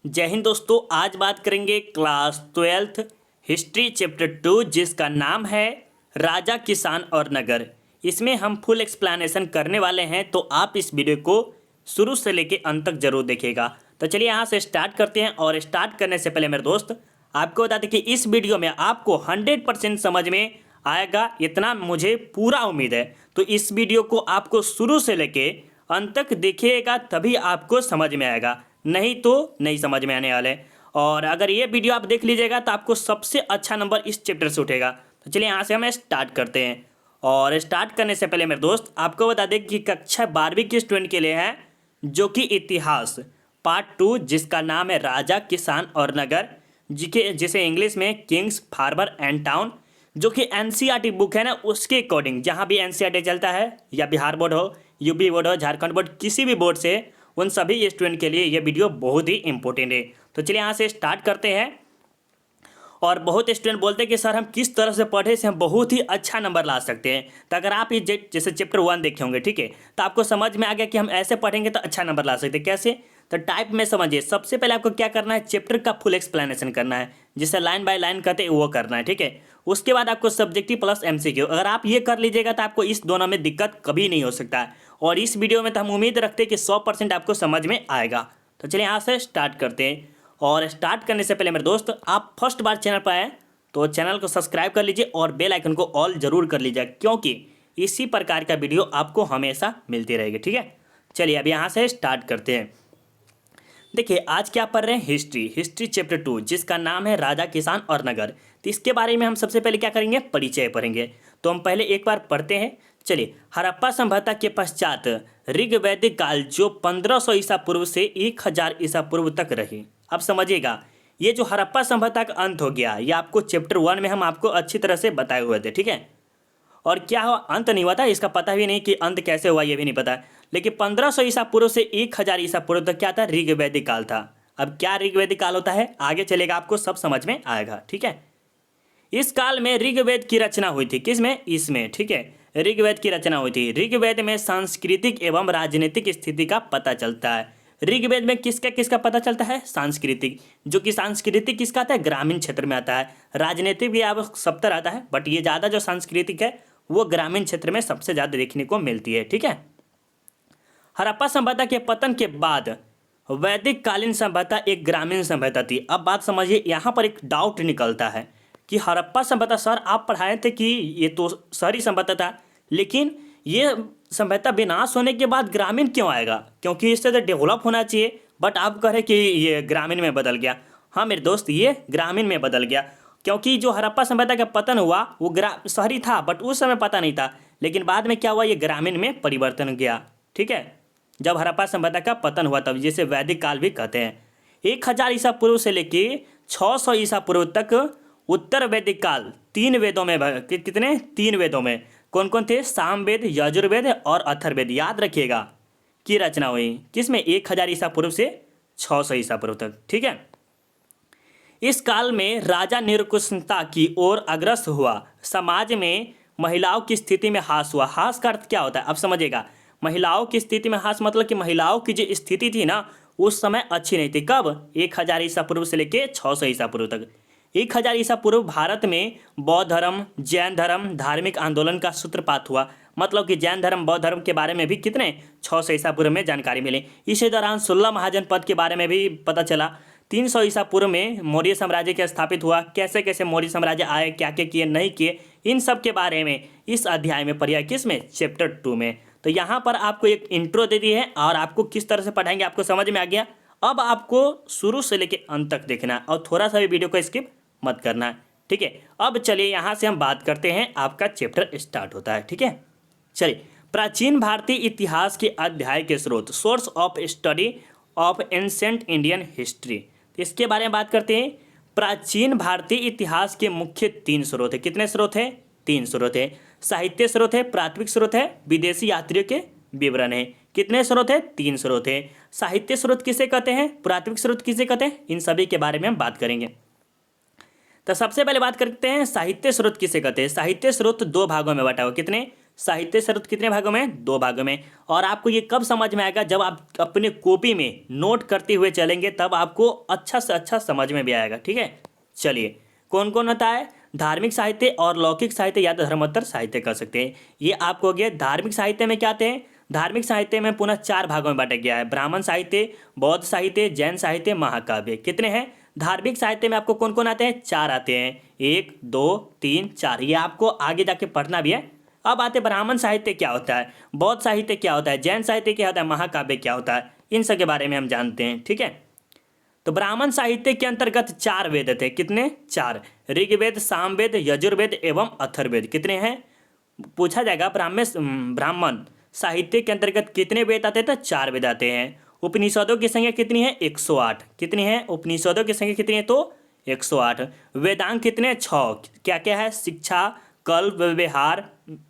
जय हिंद दोस्तों। आज बात करेंगे क्लास 12th हिस्ट्री चैप्टर 2 जिसका नाम है राजा किसान और नगर। इसमें हम फुल एक्सप्लेनेशन करने वाले हैं, तो आप इस वीडियो को शुरू से लेके अंत तक जरूर देखिएगा। तो चलिए यहाँ से स्टार्ट करते हैं। और स्टार्ट करने से पहले मेरे दोस्त आपको बता दें कि इस वीडियो में आपको 100% समझ में आएगा, इतना मुझे पूरा उम्मीद है। तो इस वीडियो को आपको शुरू से लेके अंत तक देखिएगा, तभी आपको समझ में आएगा, नहीं तो नहीं समझ में आने वाले। और अगर ये वीडियो आप देख लीजिएगा तो आपको सबसे अच्छा नंबर इस चैप्टर से उठेगा। तो चलिए यहाँ से हम स्टार्ट करते हैं। और स्टार्ट करने से पहले मेरे दोस्त आपको बता दें कि कक्षा 12वीं के स्टूडेंट के लिए है, जो कि इतिहास पार्ट 2 जिसका नाम है राजा किसान और नगर, जिसे इंग्लिश में किंग्स फार्मर एंड टाउन, जो कि एनसीईआरटी बुक है ना, उसके अकॉर्डिंग जहाँ भी एनसीईआरटी चलता है, या बिहार बोर्ड हो, यूपी बोर्ड हो, झारखंड बोर्ड, किसी भी बोर्ड से, उन सभी स्टूडेंट के लिए ये वीडियो बहुत ही इंपॉर्टेंट है। तो चलिए यहाँ से स्टार्ट करते हैं। और बहुत स्टूडेंट बोलते हैं कि सर हम किस तरह से पढ़े से हम बहुत ही अच्छा नंबर ला सकते हैं। तो अगर आप ये जैसे चैप्टर 1 देखे होंगे, ठीक है, तो आपको समझ में आ गया कि हम ऐसे पढ़ेंगे तो अच्छा नंबर ला सकते हैं। कैसे? तो टाइप में समझिए। सबसे पहले आपको क्या करना है, चैप्टर का फुल एक्सप्लेनेशन करना है, जिसे लाइन बाय लाइन कहते हैं वो करना है, ठीक है। उसके बाद आपको सब्जेक्टिव प्लस एमसीक्यू, अगर आप ये कर लीजिएगा तो आपको इस दोनों में दिक्कत कभी नहीं हो सकता है। और इस वीडियो में तो हम उम्मीद रखते हैं कि 100% आपको समझ में आएगा। तो चलिए यहाँ से स्टार्ट करते हैं। और स्टार्ट करने से पहले मेरे दोस्त आप फर्स्ट बार चैनल पर आए तो चैनल को सब्सक्राइब कर लीजिए और बेल आइकन को ऑल जरूर कर लीजिए, क्योंकि इसी प्रकार का वीडियो आपको हमेशा मिलती रहेगी, ठीक है। चलिए अब यहाँ से स्टार्ट करते हैं। देखिए आज क्या पढ़ रहे हैं, हिस्ट्री चैप्टर 2 जिसका नाम है राजा किसान और नगर। तो इसके बारे में हम सबसे पहले क्या करेंगे, परिचय पढ़ेंगे। तो हम पहले एक बार पढ़ते हैं। चलिए, हड़प्पा सभ्यता के पश्चात ऋग्वैदिक काल जो 1500 ईसा पूर्व से 1000 ईसा पूर्व तक रही। अब समझिएगा, ये जो हड़प्पा सभ्यता का अंत हो गया, ये आपको चैप्टर 1 में हम आपको अच्छी तरह से बताए हुए थे, ठीक है। और क्या हुआ, अंत नहीं हुआ था, इसका पता भी नहीं कि अंत कैसे हुआ, ये भी नहीं पता। लेकिन 1500 ईसा पूर्व से 1000 ईसा पूर्व तक क्या था, ऋग्वैदिक काल था। अब क्या ऋग्वैदिक काल होता है, आगे चलेगा आपको सब समझ में आएगा, ठीक है। इस काल में ऋग्वेद की रचना हुई थी, किसमें, इसमें, ठीक है, ऋग्वेद की रचना हुई थी। ऋग्वेद में सांस्कृतिक एवं राजनीतिक स्थिति का पता चलता है। ऋग्वेद में किसका किसका पता चलता है, सांस्कृतिक, जो कि सांस्कृतिक किसका आता है, ग्रामीण क्षेत्र में आता है। राजनीतिक भी आप सब तरह आता है, बट ये ज़्यादा जो सांस्कृतिक है वो ग्रामीण क्षेत्र में सबसे ज़्यादा देखने को मिलती है, ठीक है। हड़प्पा सभ्यता के पतन के बाद वैदिक कालीन सभ्यता एक ग्रामीण सभ्यता थी। अब बात समझिए, यहाँ पर एक डाउट निकलता है कि हड़प्पा सभ्यता, सर आप पढ़ाए थे कि ये तो शहरी सभ्यता था, लेकिन ये सभ्यता विनाश होने के बाद ग्रामीण क्यों आएगा, क्योंकि इससे तो डेवलप होना चाहिए, बट आप कह रहे कि ये ग्रामीण में बदल गया। हाँ मेरे दोस्त, ये ग्रामीण में बदल गया, क्योंकि जो हड़प्पा सभ्यता का पतन हुआ वो शहरी था, बट उस समय पता नहीं था। लेकिन बाद में क्या हुआ, ये ग्रामीण में परिवर्तन गया, ठीक है। जब हड़प्पा सभ्यता का पतन हुआ तब, जिसे वैदिक काल भी कहते हैं। 1000 ईसा पूर्व से लेके 600 ईसा पूर्व तक उत्तर वैदिक काल 3 वेदों में कितने, 3 वेदों में कौन कौन थे, सामवेद, यजुर्वेद और अथर्ववेद, याद रखिएगा, की रचना हुई। किसमें, 1000 ईसा पूर्व से 600 ईसा पूर्व तक, ठीक है। इस काल में राजा निरंकुशता की ओर अग्रसर हुआ। समाज में महिलाओं की स्थिति में ह्रास हुआ। ह्रास का अर्थ क्या होता है, अब समझिएगा। महिलाओं की स्थिति में ह्रास मतलब कि महिलाओं की जो स्थिति थी ना, उस समय अच्छी नहीं थी। कब, 1000 ईसा पूर्व से लेके 600 ईसा पूर्व तक। 1000 ईसा पूर्व भारत में बौद्ध धर्म, जैन धर्म, धार्मिक आंदोलन का सूत्रपात हुआ। मतलब कि जैन धर्म, बौद्ध धर्म के बारे में भी कितने, 600 ईसा पूर्व में जानकारी मिली। इसी दौरान 16 महाजनपद के बारे में भी पता चला। 300 ईसा पूर्व में मौर्य साम्राज्य का स्थापित हुआ। कैसे कैसे मौर्य साम्राज्य आए, क्या क्या किए, नहीं किए, इन सब के बारे में इस अध्याय में पढ़िए, किसमें, चैप्टर 2 में। तो यहाँ पर आपको एक इंट्रो दे दी है, और आपको किस तरह से पढ़ाएंगे आपको समझ में आ गया। अब आपको शुरू से लेकर अंत तक देखना है, और थोड़ा सा भी वीडियो को स्किप मत करना है, ठीक है। अब चलिए यहाँ से हम बात करते हैं, आपका चैप्टर स्टार्ट होता है, ठीक है। चलिए, प्राचीन भारतीय इतिहास के अध्याय के स्रोत, source of study of ancient Indian history, इसके बारे में बात करते हैं। प्राचीन भारतीय इतिहास के मुख्य 3 स्रोत है। कितने स्रोत है, 3 स्रोत है। साहित्य स्रोत है, प्राथमिक स्रोत है, विदेशी यात्रियों के विवरण है। कितने स्रोत है, 3 स्रोत है। साहित्य स्रोत किसे कहते हैं, प्राथमिक स्रोत किसे कहते हैं, इन सभी के बारे में हम बात करेंगे। तो सबसे पहले बात करते हैं साहित्य स्रोत किसे कहते हैं। साहित्य स्रोत 2 भागों में बटा हुआ, कितने, साहित्य सर्वत्र कितने भागों में? 2 भागों में। और आपको ये कब समझ में आएगा? जब आप अपने कॉपी में नोट करते हुए चलेंगे तब आपको अच्छा से अच्छा समझ में भी आएगा। ठीक है, चलिए कौन कौन होता है? धार्मिक साहित्य और लौकिक साहित्य या धर्मोत्तर साहित्य कर सकते हैं। ये आपको हो गया। धार्मिक साहित्य में क्या आते हैं? धार्मिक साहित्य में पुनः 4 भागों में बांटा गया है। ब्राह्मण साहित्य, बौद्ध साहित्य, जैन साहित्य, महाकाव्य। कितने हैं? धार्मिक साहित्य में आपको कौन कौन आते हैं? 4 आते हैं। 1 2 3 4। ये आपको आगे जाके पढ़ना भी है। अब आते ब्राह्मण साहित्य क्या होता है, बौद्ध साहित्य क्या होता है, जैन साहित्य क्या होता है, महाकाव्य क्या होता है, इन सब के बारे में हम जानते हैं। ठीक है, तो ब्राह्मण साहित्य के अंतर्गत 4 वेद थे। कितने? 4। ऋग्वेद, सामवेद, यजुर्वेद एवं अथर्ववेद। कितने हैं? पूछा जाएगा ब्राह्मण साहित्य के अंतर्गत कितने वेद आते हैं? तो 4 वेद आते हैं। उपनिषदों की संख्या कितनी है? 108। कितनी है? उपनिषदों की संख्या कितनी है? तो 108। वेदांग कितने? 6। क्या क्या है? शिक्षा, कल्प,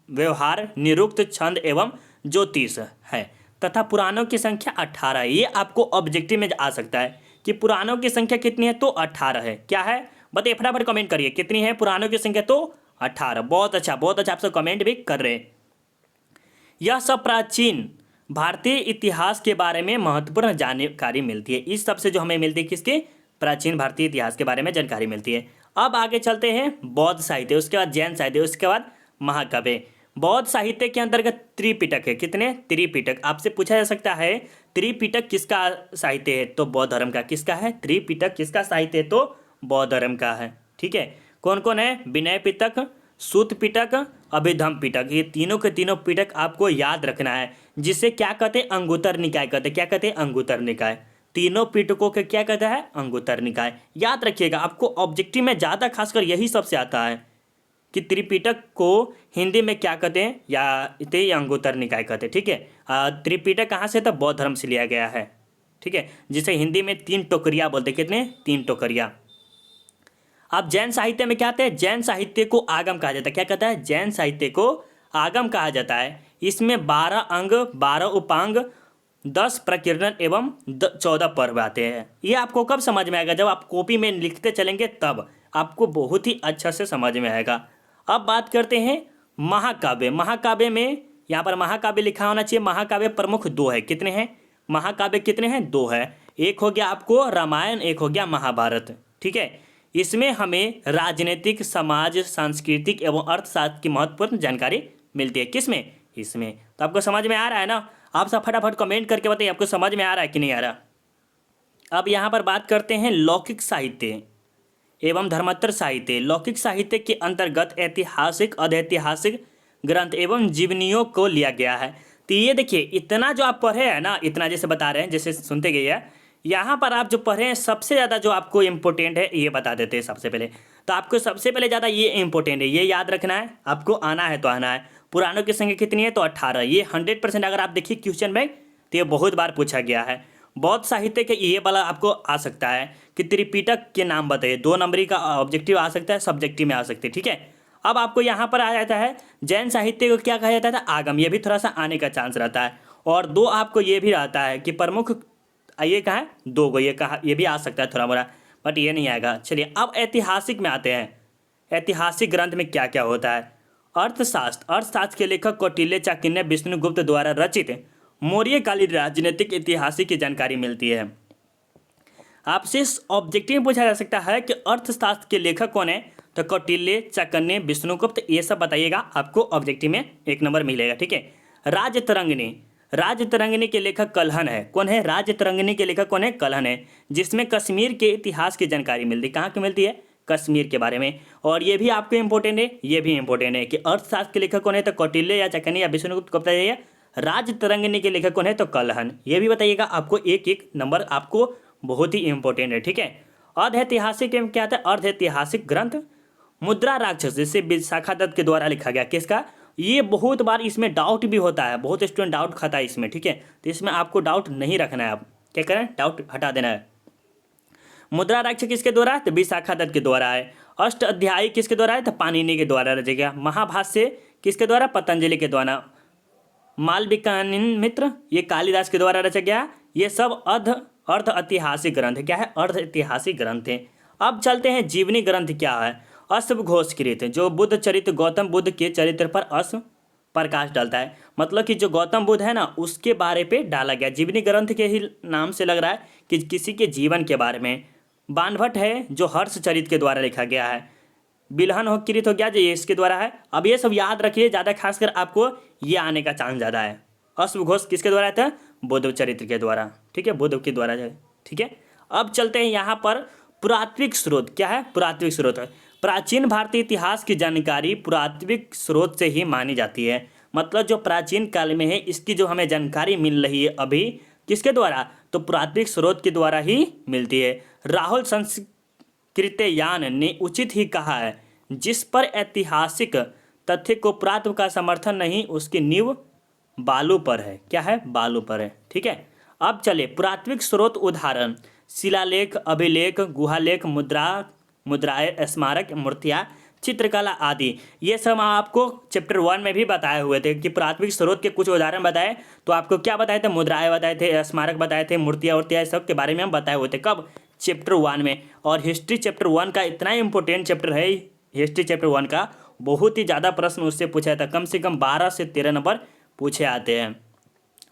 व्यवहार, निरुक्त, छंद एवं ज्योतिष है। तथा पुराणों की संख्या 18 है। ये आपको ऑब्जेक्टिव में आ सकता है कि पुराणों की संख्या कितनी है? तो 18 है। क्या है बताइए, फटाफट कमेंट करिए कितनी है पुराणों की संख्या? तो 18। बहुत अच्छा, बहुत अच्छा, आप सब कमेंट भी कर रहे हैं। यह सब प्राचीन भारतीय इतिहास के बारे में महत्वपूर्ण जानकारी मिलती है। इस सब से जो हमें मिलती है किसके? प्राचीन भारतीय इतिहास के बारे में जानकारी मिलती है। अब आगे चलते हैं बौद्ध साहित्य, उसके बाद जैन साहित्य, उसके बाद महाकाव्य। बौद्ध साहित्य के अंतर्गत त्रिपिटक है। कितने? त्रिपिटक। आपसे पूछा जा सकता है त्रिपिटक किसका साहित्य है? तो बौद्ध धर्म का। किसका है? त्रिपिटक किसका साहित्य है? तो बौद्ध धर्म का है। ठीक है, कौन कौन है? विनय पिटक, सूत पिटक, अभिधम पिटक। ये तीनों के तीनों पिटक आपको याद रखना है, जिसे क्या कहते हैं? अंगुत्तर निकाय कहते हैं। क्या कहते हैं? अंगुत्तर निकाय। तीनों पिटकों के क्या कहता है? अंगुत्तर निकाय। याद रखिएगा, आपको ऑब्जेक्टिव में ज़्यादा खासकर यही सबसे आता है कि त्रिपिटक को हिंदी में क्या कहते हैं, या इसे अंगुत्तर निकाय कहते हैं। ठीक है, त्रिपिटक कहाँ से? तो बौद्ध धर्म से लिया गया है। ठीक है, जिसे हिंदी में 3 टोकरिया बोलते हैं। कितने? 3 टोकरिया। अब जैन साहित्य में क्या आते हैं? जैन साहित्य को आगम कहा जाता है। क्या कहता है? जैन साहित्य को आगम कहा जाता है। इसमें 12 अंग, 12 उपांग, 10 प्रकीर्णन एवं 14 पर्व आते हैं। ये आपको कब समझ में आएगा? जब आप कॉपी में लिखते चलेंगे तब आपको बहुत ही अच्छा से समझ में आएगा। अब बात करते हैं महाकाव्य। महाकाव्य में यहाँ पर महाकाव्य लिखा होना चाहिए। महाकाव्य प्रमुख 2 है। कितने हैं? महाकाव्य कितने हैं? 2 है। एक हो गया आपको रामायण, एक हो गया महाभारत। ठीक है, इसमें हमें राजनीतिक, समाज, सांस्कृतिक एवं अर्थशास्त्र की महत्वपूर्ण जानकारी मिलती है। किसमें? इसमें। तो आपको समझ में आ रहा है ना? आप सब फटाफट कमेंट करके बताइए आपको समझ में आ रहा है कि नहीं आ रहा। अब यहाँ पर बात करते हैं लौकिक साहित्य एवं धर्मोत्तर साहित्य। लौकिक साहित्य के अंतर्गत ऐतिहासिक, अधैतिहासिक ग्रंथ एवं जीवनियों को लिया गया है। तो ये देखिए, इतना जो आप पढ़े हैं ना, इतना जैसे बता रहे हैं, जैसे सुनते गए हैं, यहाँ पर आप जो पढ़े हैं सबसे ज़्यादा जो आपको इम्पोर्टेंट है ये बता देते हैं सबसे पहले। तो आपको सबसे पहले ज़्यादा ये इम्पोर्टेंट है, ये याद रखना है। आपको आना है तो आना है। पुराणों की संख्या कितनी है? तो 18। ये 100% अगर आप देखिए क्वेश्चन में तो ये बहुत बार पूछा गया है। बौद्ध साहित्य के ये वाला आपको आ सकता है कि त्रिपिटक के नाम बताइए। 2 नंबरी का ऑब्जेक्टिव आ सकता है, सब्जेक्टिव में आ सकते हैं। ठीक है, अब आपको यहाँ पर आ जाता है जैन साहित्य को क्या कहा जाता था? आगम। ये भी थोड़ा सा आने का चांस रहता है। और 2 आपको ये भी रहता है कि प्रमुख, ये कहा है 2 को, ये कहा, ये भी आ सकता है थोड़ा मोड़ा, बट ये नहीं आएगा। चलिए अब ऐतिहासिक में आते हैं। ऐतिहासिक ग्रंथ में क्या क्या होता है? अर्थशास्त्र। अर्थशास्त्र के लेखक कौटिल्य चाणक्य विष्णुगुप्त द्वारा रचित मौर्यकालीन राजनीतिक ऐतिहासिक की जानकारी मिलती है। आपसे ऑब्जेक्टिव में पूछा जा सकता है कि अर्थशास्त्र के लेखक कौन है? तो कौटिल्य, चाणक्य, विष्णुगुप्त, ये सब बताइएगा, आपको ऑब्जेक्टिव में 1 नंबर मिलेगा। ठीक है, राजतरंगिणी। राजतरंगिणी के लेखक कल्हण है। कौन है? राजतरंगिणी के लेखक कौन है? कल्हण है, जिसमें कश्मीर के इतिहास की जानकारी मिलती है। कहाँ की मिलती है? कश्मीर के बारे में। और ये भी आपको इंपॉर्टेंट है, ये भी इंपॉर्टेंट है कि अर्थशास्त्र के लेखक कौन है? तो कौटिल्य या चाणक्य या विष्णुगुप्त को बताइए। राजतरंगिणी के लेखक कौन है? तो कल्हण। ये भी बताइएगा, आपको 1 नंबर आपको बहुत ही इंपॉर्टेंट है। ठीक है, अर्धऐतिहासिक में क्या आता है? अर्धऐतिहासिक ग्रंथ मुद्रा राक्षस, जिसे विशाखा दत्त के द्वारा लिखा गया। किसका? ये बहुत बार इसमें डाउट भी होता है, बहुत स्टूडेंट डाउट खाता है इसमें। ठीक है, तो इसमें आपको डाउट नहीं रखना है। आप क्या करें? डाउट हटा देना है। मुद्रा राक्षस किसके द्वारा? तो विशाखा दत्त के द्वारा है। अष्ट अध्यायी किसके द्वारा है? तो पाणिनि के द्वारा रचा गया। महाभाष्य किसके द्वारा? पतंजलि के द्वारा। मालविकानंद मित्र, ये कालिदास के द्वारा रचा गया। ये सब अर्ध ऐतिहासिक ग्रंथ है। क्या है? अर्ध ऐतिहासिक ग्रंथ है। अब चलते हैं जीवनी ग्रंथ क्या है? अश्वघोषकृत, जो बुद्ध चरित्र, गौतम बुद्ध के चरित्र पर प्रकाश डालता है। मतलब कि जो गौतम बुद्ध है ना उसके बारे पे डाला गया, जीवनी ग्रंथ के ही नाम से लग रहा है कि किसी के जीवन के बारे में। बाणभट्ट है जो हर्षचरित के द्वारा लिखा गया है। बिल्हन हो किरित हो गया जो ये इसके द्वारा है। अब ये सब याद रखिए, ज़्यादा खासकर आपको ये आने का चांस ज़्यादा है। अश्वघोष किसके द्वारा आता है? बुद्ध चरित्र के द्वारा, ठीक है, बुद्ध के द्वारा है, ठीक है। अब चलते हैं यहाँ पर पुरातात्विक स्रोत। क्या है? पुरातात्विक स्रोत है। प्राचीन भारतीय इतिहास की जानकारी पुरातात्विक स्रोत से ही मानी जाती है। मतलब जो प्राचीन काल में है इसकी जो हमें जानकारी मिल रही है अभी किसके द्वारा? तो पुरातात्विक स्रोत के द्वारा ही मिलती है। राहुल संस्कृतयान ने उचित ही कहा है, जिस पर ऐतिहासिक तथ्य को पुरातत्व का समर्थन नहीं मुझकी नींव बालू पर है। क्या है? बालू पर है, ठीक है। अब चले पुरातात्विक स्रोत उदाहरण, शिलालेख, अभिलेख, गुहालेख, मुद्राएं, स्मारक, मूर्तियाँ, चित्रकला आदि। ये सब आपको चैप्टर 1 में भी बताए हुए थे कि पुरातात्विक स्रोत के कुछ उदाहरण बताए। तो आपको क्या बताए थे? मुद्राएं बताए थे, स्मारक बताए थे, मूर्तियाँ उर्तियाँ सब के बारे में हम बताए हुए थे। कब? चैप्टर 1 में। और हिस्ट्री चैप्टर 1 का इतना इंपॉर्टेंट चैप्टर है हिस्ट्री चैप्टर 1 का, बहुत ही ज़्यादा प्रश्न उससे पूछा जाता है। कम से कम 12 से 13 नंबर पूछे आते हैं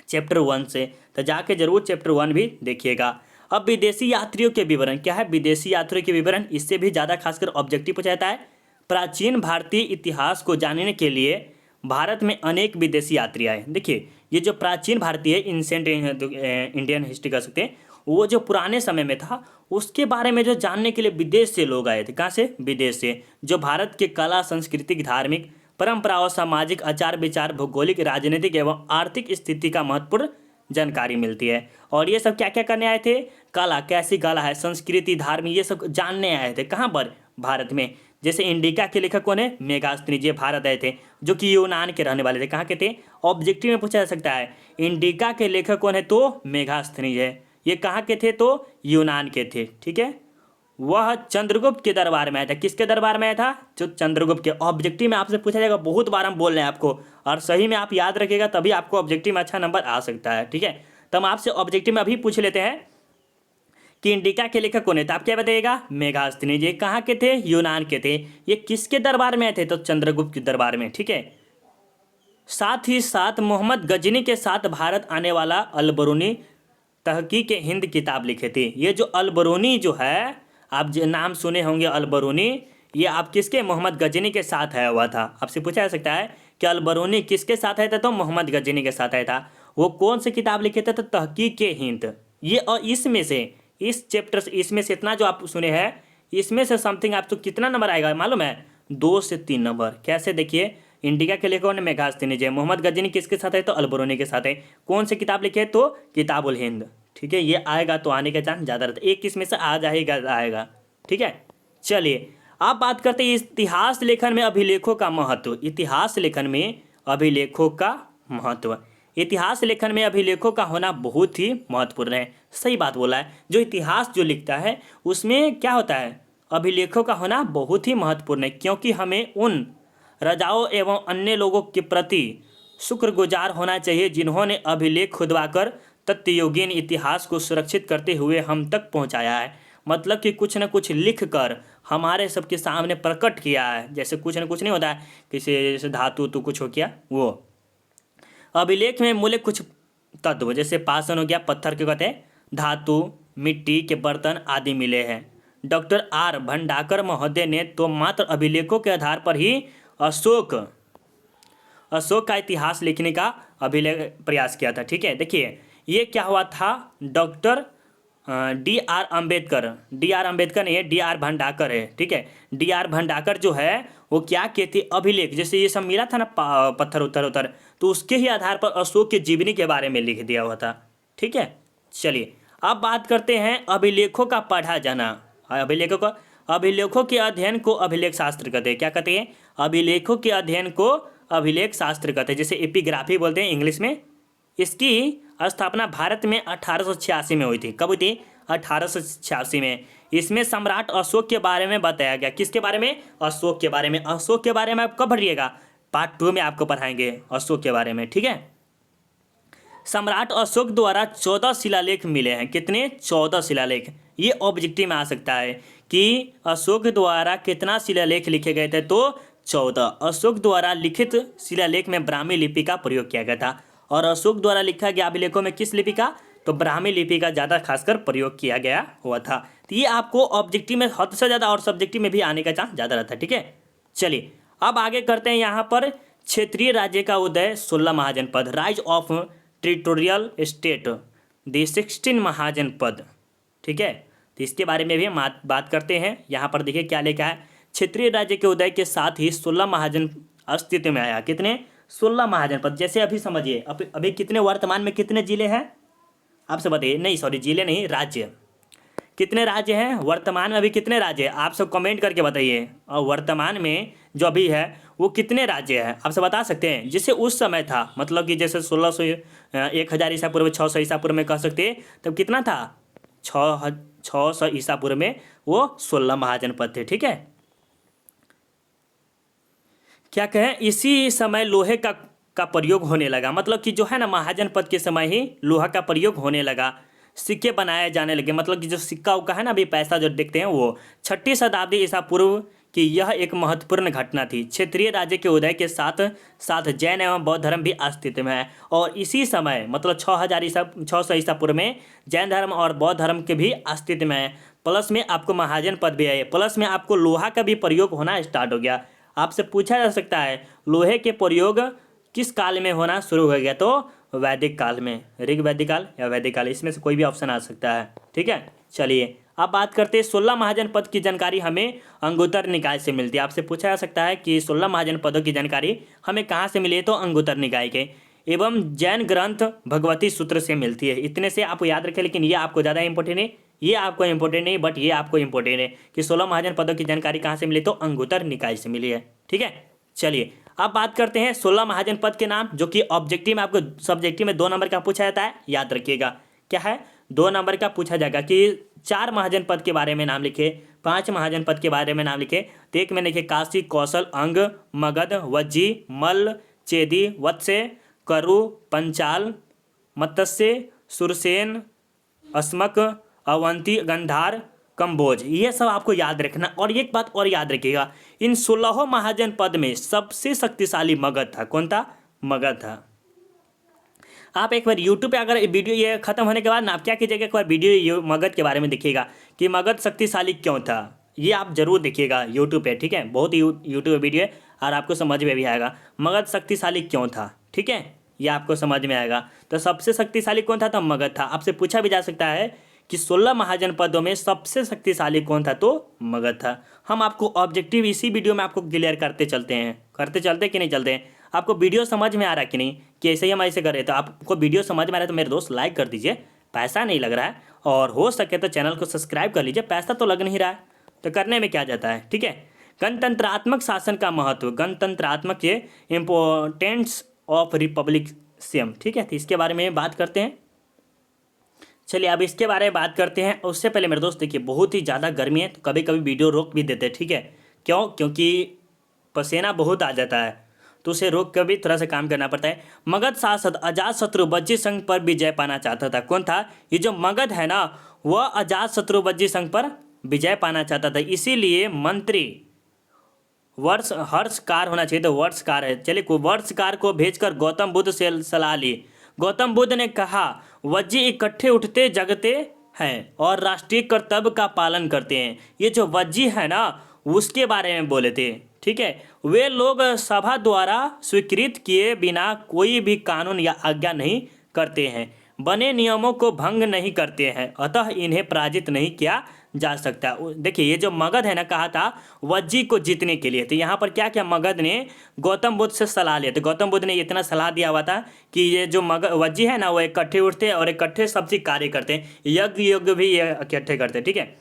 चैप्टर 1 से। तो जाके जरूर चैप्टर 1 भी देखिएगा। अब विदेशी यात्रियों के विवरण। क्या है? विदेशी यात्रियों के विवरण, इससे भी ज़्यादा खासकर ऑब्जेक्टिव पूछा जाता है। प्राचीन भारतीय इतिहास को जानने के लिए भारत में अनेक विदेशी यात्री आए। देखिए ये जो प्राचीन भारतीय इंसेंट इंडियन हिस्ट्री कर सकते हैं, वो जो पुराने समय में था उसके बारे में जो जानने के लिए विदेश से लोग आए थे। कहाँ से? विदेश से। जो भारत के कला, सांस्कृतिक, धार्मिक परंपराओं, सामाजिक आचार विचार, भौगोलिक, राजनीतिक एवं आर्थिक स्थिति का महत्वपूर्ण जानकारी मिलती है। और ये सब क्या क्या करने आए थे? कला, कैसी कला है, संस्कृति, धार्मिक, ये सब जानने आए थे। कहाँ पर? भारत में। जैसे इंडिका के लेखक कौन है? मेगास्थनीज, ये भारत आए थे, जो कि यूनान के रहने वाले थे। कहाँ के थे? ऑब्जेक्टिव में पूछा जा सकता है। इंडिका के लेखक कौन है? तो मेगास्थनीज है। ये कहाँ के थे? तो यूनान के थे, ठीक है। वह चंद्रगुप्त के दरबार में आया था। किसके दरबार में आया था? जो चंद्रगुप्त के। ऑब्जेक्टिव में आपसे पूछा जाएगा, बहुत बार हम बोल रहे हैं आपको, और सही में आप याद रखिएगा तभी आपको ऑब्जेक्टिव में अच्छा नंबर आ सकता है, ठीक है। तो हम आपसे ऑब्जेक्टिव में अभी पूछ लेते हैं कि इंडिका के लेखक कौन है? तो आप क्या बताइएगा? मेगास्थनीज। ये कहाँ के थे? यूनान के थे। ये किसके दरबार में आए थे? तो चंद्रगुप्त के दरबार में, ठीक है। साथ ही साथ मोहम्मद गजनी के साथ भारत आने वाला अलबरूनी तहकीक हिंद किताब लिखे थे। ये जो अलबरूनी जो है, आप जो नाम सुने होंगे अलबरूनी, ये आप किसके? मोहम्मद गजनी के साथ आया हुआ था। आपसे पूछा जा सकता है कि अलबरूनी किसके साथ आया था? तो मोहम्मद गजनी के साथ आया था। वो कौन सी किताब लिखे थे? तो तहकीक हिंद। ये और इसमें से इस चैप्टर से, इसमें से इतना जो आप सुने हैं, इसमें से समथिंग आपको कितना नंबर आएगा मालूम है? 2 से 3 नंबर। कैसे? देखिए, इंडिका के लेखक ने मेगास्थनीज है, मोहम्मद गजनी किसके साथ है? तो अलबरूनी के साथ है। कौन सी किताब लिखी है? तो किताबुल हिंद, ठीक है। ये आएगा तो आने का चांस ज़्यादा रहता है, एक इसमें से आ जाएगा आएगा, ठीक है। चलिए अब बात करते हैं इतिहास लेखन में अभिलेखों का महत्व। इतिहास लेखन में अभिलेखों का महत्व। इतिहास लेखन में अभिलेखों का होना बहुत ही महत्वपूर्ण है। सही बात बोला है। जो इतिहास जो लिखता है उसमें क्या होता है? अभिलेखों का होना बहुत ही महत्वपूर्ण है, क्योंकि हमें उन राजाओं एवं अन्य लोगों के प्रति शुक्रगुजार होना चाहिए जिन्होंने अभिलेख खुदवाकर तथ्ययोगीन इतिहास को सुरक्षित करते हुए हम तक पहुंचाया है। मतलब कि कुछ न कुछ लिख कर हमारे सबके सामने प्रकट किया है। जैसे कुछ न कुछ नहीं होता है, किसी जैसे धातु तो कुछ हो गया, वो अभिलेख में मूल्य कुछ तत्व, जैसे पाषाण हो गया, पत्थर के कहते हैं, धातु, मिट्टी के बर्तन आदि मिले हैं। डॉक्टर आर भंडाकर महोदय ने तो मात्र अभिलेखों के आधार पर ही अशोक का इतिहास लिखने का अभिलेख प्रयास किया था, ठीक है। देखिए ये क्या हुआ था? डॉक्टर डी आर अम्बेडकर नहीं है, डी आर भंडाकर है, ठीक है। डी आर भंडाकर जो है वो क्या किए थे? अभिलेख, जैसे ये सब मिला था ना पत्थर उतर, तो उसके ही आधार पर अशोक की जीवनी के बारे में लिख दिया हुआ था, ठीक है। चलिए अब बात करते हैं अभिलेखों का पढ़ा जाना। अभिलेखों के अध्ययन को अभिलेख शास्त्र कहते हैं। क्या कहते हैं? अभिलेखों के अध्ययन को अभिलेख शास्त्र कहते हैं, जैसे एपिग्राफी बोलते हैं इंग्लिश में। इसकी स्थापना भारत में 1886 में हुई थी। कब हुई थी? 1886 में। इसमें सम्राट अशोक के बारे में बताया गया। किसके बारे में? अशोक के बारे में। अशोक के बारे में आप कब पढ़िएगा? पार्ट 2 में आपको पढ़ाएंगे अशोक के बारे में, ठीक है। सम्राट अशोक द्वारा 14 शिलालेख मिले हैं। कितने? 14 शिलालेख। ये ऑब्जेक्टिव में आ सकता है कि अशोक द्वारा कितना शिलालेख लिखे गए थे? तो 14 अशोक द्वारा लिखित शिलालेख में ब्राह्मी लिपि का प्रयोग किया गया था। और अशोक द्वारा लिखा गया अभिलेखों में किस लिपि का? तो ब्राह्मी लिपि का ज़्यादा खासकर प्रयोग किया गया हुआ था। तो ये आपको ऑब्जेक्टिव में हद से ज़्यादा और सब्जेक्टिव में भी आने का चांस ज़्यादा रहता है। ठीक है, चलिए अब आगे करते हैं। यहाँ पर क्षेत्रीय राज्य का उदय 16 mahajanapada, rise of territorial state, the 16 mahajanapada. ठीक है, तो इसके बारे में भी हम बात करते हैं। यहाँ पर देखिए क्या लिखा है, क्षेत्रीय राज्य के उदय के साथ ही 16 महाजन अस्तित्व में आया। कितने? 16 महाजनपद। जैसे अभी समझिए, अभी कितने वर्तमान में कितने जिले हैं आपसे बताइए? नहीं सॉरी, जिले नहीं, राज्य। कितने राज्य हैं वर्तमान में? अभी कितने राज्य हैं आप सब कमेंट करके बताइए। और वर्तमान में जो अभी है वो कितने राज्य हैं आप सब बता सकते हैं? जैसे उस समय था, मतलब कि जैसे 1600 1000 ईसा पूर्व 600 ईसा पूर्व में कह सकते हैं, तब कितना था? 600 ईसा पूर्व में वो 16 महाजनपद थे। ठीक है, क्या कहें, इसी समय लोहे का प्रयोग होने लगा। मतलब कि जो है ना, महाजनपद के समय ही लोहा का प्रयोग होने लगा, सिक्के बनाए जाने लगे। मतलब कि जो सिक्का उक्का है ना, अभी पैसा जो देखते हैं, वो 6ठी शताब्दी ईसा पूर्व की यह एक महत्वपूर्ण घटना थी। क्षेत्रीय राज्य के उदय के साथ साथ जैन एवं बौद्ध धर्म भी अस्तित्व में है। और इसी समय मतलब 600 ईसा पूर्व में जैन धर्म और बौद्ध धर्म के भी अस्तित्व में है। प्लस में आपको महाजनपद भी है, प्लस में आपको लोहा का भी प्रयोग होना स्टार्ट हो गया। आपसे पूछा जा सकता है लोहे के प्रयोग किस काल में होना शुरू हो गया? तो वैदिक काल में, ऋग वैदिक काल या वैदिक काल, इसमें से कोई भी ऑप्शन आ सकता है। ठीक है, चलिए अब बात करते हैं 16 महाजनपद की जानकारी हमें अंगुत्तर निकाय से मिलती है। आपसे पूछा जा सकता है कि 16 महाजनपदों की जानकारी हमें कहाँ से मिली है? तो अंगुत्तर निकाय के एवं जैन ग्रंथ भगवती सूत्र से मिलती है। इतने से आप याद रखें, लेकिन ये आपको ज़्यादा इंपॉर्टेंट है, ये आपको इंपॉर्टेंट नहीं, बट ये आपको इंपॉर्टेंट है कि 16 महाजनपदों की जानकारी कहाँ से मिली? तो अंगुत्तर निकाय से मिली है। ठीक है, चलिए अब बात करते हैं 16 महाजनपद के नाम, जो कि ऑब्जेक्टिव में आपको सब्जेक्टिव में 2 नंबर का पूछा जाता है। याद रखिएगा क्या है, 2 नंबर का पूछा जाएगा कि 4 महाजनपद के बारे में नाम लिखे, 5 महाजनपद के बारे में नाम लिखे। तो एक में लिखे काशी, कौशल, अंग, मगध, वज्जी, मल्ल, चेदी, वत्स्य, करु, पंचाल, मत्स्य, सुरसेन, अस्मक, अवंती, गंधार, कंबोज। ये सब आपको याद रखना। और एक बात और याद रखिएगा, इन 16 महाजनपद में सबसे शक्तिशाली मगध था। कौन था? मगध था। आप एक बार यूट्यूब पे अगर वीडियो ये खत्म होने के बाद ना आप क्या कीजिएगा, एक बार वीडियो मगध के बारे में देखिएगा कि मगध शक्तिशाली क्यों था। ये आप जरूर देखिएगा यूट्यूब पे। ठीक है, बहुत ही यूट्यूब वीडियो है और आपको समझ में भी आएगा मगध शक्तिशाली क्यों था। ठीक है, ये आपको समझ में आएगा। तो सबसे शक्तिशाली कौन था? तो मगध था। आपसे पूछा भी जा सकता है कि 16 महाजनपदों में सबसे शक्तिशाली कौन था? तो मगध था। हम आपको ऑब्जेक्टिव इसी वीडियो में आपको क्लियर करते चलते कि नहीं चलते हैं? आपको वीडियो समझ में आ रहा है कि नहीं, कि ऐसे ही हम ऐसे कर रहे? तो आपको वीडियो समझ में आ रहा है तो मेरे दोस्त लाइक कर दीजिए, पैसा नहीं लग रहा है, और हो सके तो चैनल को सब्सक्राइब कर लीजिए, पैसा तो लग नहीं रहा है तो करने में क्या जाता है। ठीक है, गणतंत्रात्मक शासन का महत्व, गणतंत्रात्मक के इम्पोर्टेंस ऑफ रिपब्लिकसिज्म। ठीक है, तो इसके बारे में बात करते हैं। चलिए अब इसके बारे में बात करते हैं। उससे पहले मेरे दोस्त देखिए, बहुत ही ज़्यादा गर्मी है तो कभी कभी वीडियो रोक भी देते हैं। ठीक है, क्यों? क्योंकि पसीना बहुत आ जाता है, तो उसे रोक कर भी थोड़ा सा काम करना पड़ता है। मगध शासक अजातशत्रु वज्जी संघ पर विजय पाना चाहता था। कौन था? ये जो मगध है ना, वह अजातशत्रु वज्जी संघ पर विजय पाना चाहता था। इसीलिए मंत्री हर्षकार होना चाहिए, तो वर्षकार है। चलिए वर्षकार को भेजकर गौतम बुद्ध से सलाह ली। गौतम बुद्ध ने कहा, वज्जी इकट्ठे उठते जगते हैं और राष्ट्रीय कर्तव्य का पालन करते हैं। ये जो वज्जी है ना, उसके बारे में बोले थे। ठीक है, वे लोग सभा द्वारा स्वीकृत किए बिना कोई भी कानून या आज्ञा नहीं करते हैं, बने नियमों को भंग नहीं करते हैं, अतः इन्हें पराजित नहीं किया जा सकता। देखिए ये जो मगध है ना, कहा था वज्जी को जीतने के लिए। तो यहाँ पर क्या किया, मगध ने गौतम बुद्ध से सलाह लिया। तो गौतम बुद्ध ने इतना सलाह दिया हुआ था कि ये जो वज्जी है ना, वो इकट्ठे उठते और इकट्ठे सब चीज कार्य करते हैं, यज्ञ भी ये इकट्ठे करते। ठीक है,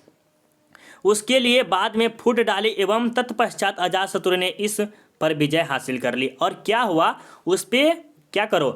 उसके लिए बाद में फूट डाली एवं तत्पश्चात अजातशत्रु ने इस पर विजय हासिल कर ली। और क्या हुआ, उस पर क्या करो,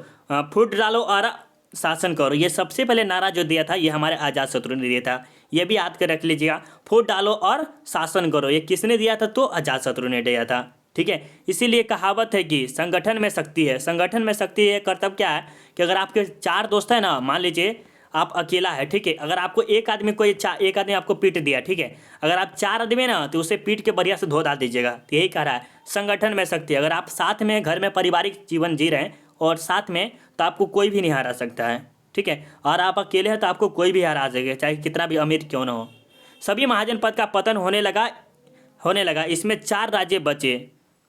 फूट डालो और शासन करो। ये सबसे पहले नारा जो दिया था, ये हमारे अजातशत्रु ने दिया था। ये भी याद कर रख लीजिएगा, फूट डालो और शासन करो। ये किसने दिया था? तो अजातशत्रु ने दिया था। ठीक है, इसीलिए कहावत है कि संगठन में शक्ति है। संगठन में शक्ति है, कर्तव्य क्या है कि अगर आपके 4 दोस्त हैं ना, मान लीजिए आप अकेला है, ठीक है। अगर आपको एक आदमी एक आदमी आपको पीट दिया, ठीक है, अगर आप 4 आदमी हैं ना तो उसे पीट के बढ़िया से धो डाल दीजिएगा। तो यही कह रहा है संगठन में शक्ति। अगर आप साथ में घर में पारिवारिक जीवन जी रहे हैं और साथ में, तो आपको कोई भी नहीं हरा सकता है, ठीक है। और आप अकेले हैं तो आपको कोई भी हरा सके, चाहे कितना भी अमीर क्यों ना हो। सभी महाजन पद का पतन होने लगा। इसमें 4 राज्य बचे,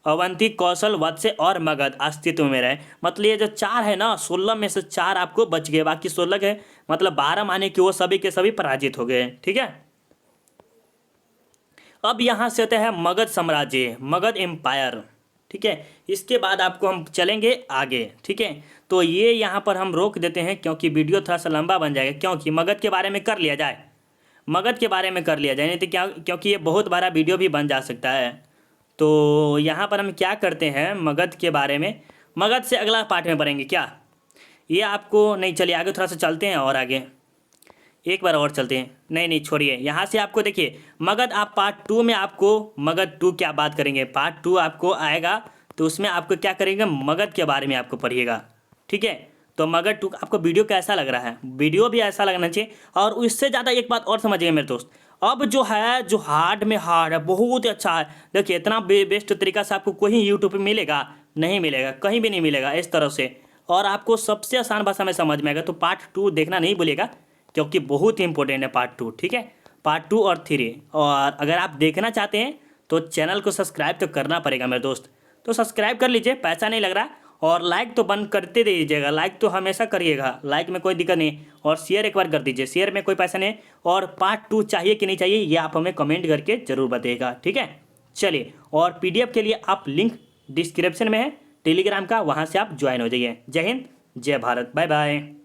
अवंती, कौशल, वत्स्य और मगध अस्तित्व में रहे। मतलब ये जो 4 है ना, 16 में से 4 आपको बच गए, बाकी 16 है, मतलब 12 माने कि वो सभी के सभी पराजित हो गए, ठीक है। अब यहाँ से आता है मगध साम्राज्य, मगध एम्पायर, ठीक है। इसके बाद आपको हम चलेंगे आगे, ठीक है। तो ये यहाँ पर हम रोक देते हैं क्योंकि वीडियो थोड़ा सा लंबा बन जाएगा, क्योंकि मगध के बारे में कर लिया जाए, नहीं तो क्या, क्योंकि ये बहुत बड़ा वीडियो भी बन जा सकता है। तो यहाँ पर हम क्या करते हैं, मगध के बारे में, मगध से अगला पार्ट में पढ़ेंगे क्या, ये आपको नहीं, चलिए आगे थोड़ा सा चलते हैं और आगे एक बार और चलते हैं। नहीं छोड़िए, यहाँ से आपको देखिए मगध, आप पार्ट 2 में आपको मगध 2 क्या बात करेंगे, पार्ट 2 आपको आएगा तो उसमें आपको क्या करेंगे, मगध के बारे में आपको पढ़िएगा, ठीक है। तो मगध 2 आपको वीडियो कैसा लग रहा है, वीडियो भी ऐसा लगना चाहिए। और उससे ज़्यादा एक बात और समझिए मेरे दोस्त, अब जो है जो हार्ड में हार्ड है, बहुत ही अच्छा है। देखिए इतना बेस्ट तरीका से आपको कोई यूट्यूब पे मिलेगा नहीं, मिलेगा कहीं भी नहीं मिलेगा इस तरह से, और आपको सबसे आसान भाषा में समझ में आएगा। तो पार्ट 2 देखना नहीं भूलिएगा क्योंकि बहुत ही इंपॉर्टेंट है पार्ट 2, ठीक है। पार्ट 2 और 3, और अगर आप देखना चाहते हैं तो चैनल को सब्सक्राइब तो करना पड़ेगा मेरे दोस्त, तो सब्सक्राइब कर लीजिए, पैसा नहीं लग रहा। और लाइक तो बंद करते दीजिएगा, लाइक तो हमेशा करिएगा, लाइक में कोई दिक्कत नहीं। और शेयर एक बार कर दीजिए, शेयर में कोई पैसा नहीं। और पार्ट 2 चाहिए कि नहीं चाहिए ये आप हमें कमेंट करके जरूर बताइएगा, ठीक है। चलिए, और PDF के लिए आप लिंक डिस्क्रिप्शन में है टेलीग्राम का, वहाँ से आप ज्वाइन हो जाइए। जय हिंद, जय भारत, बाय बाय।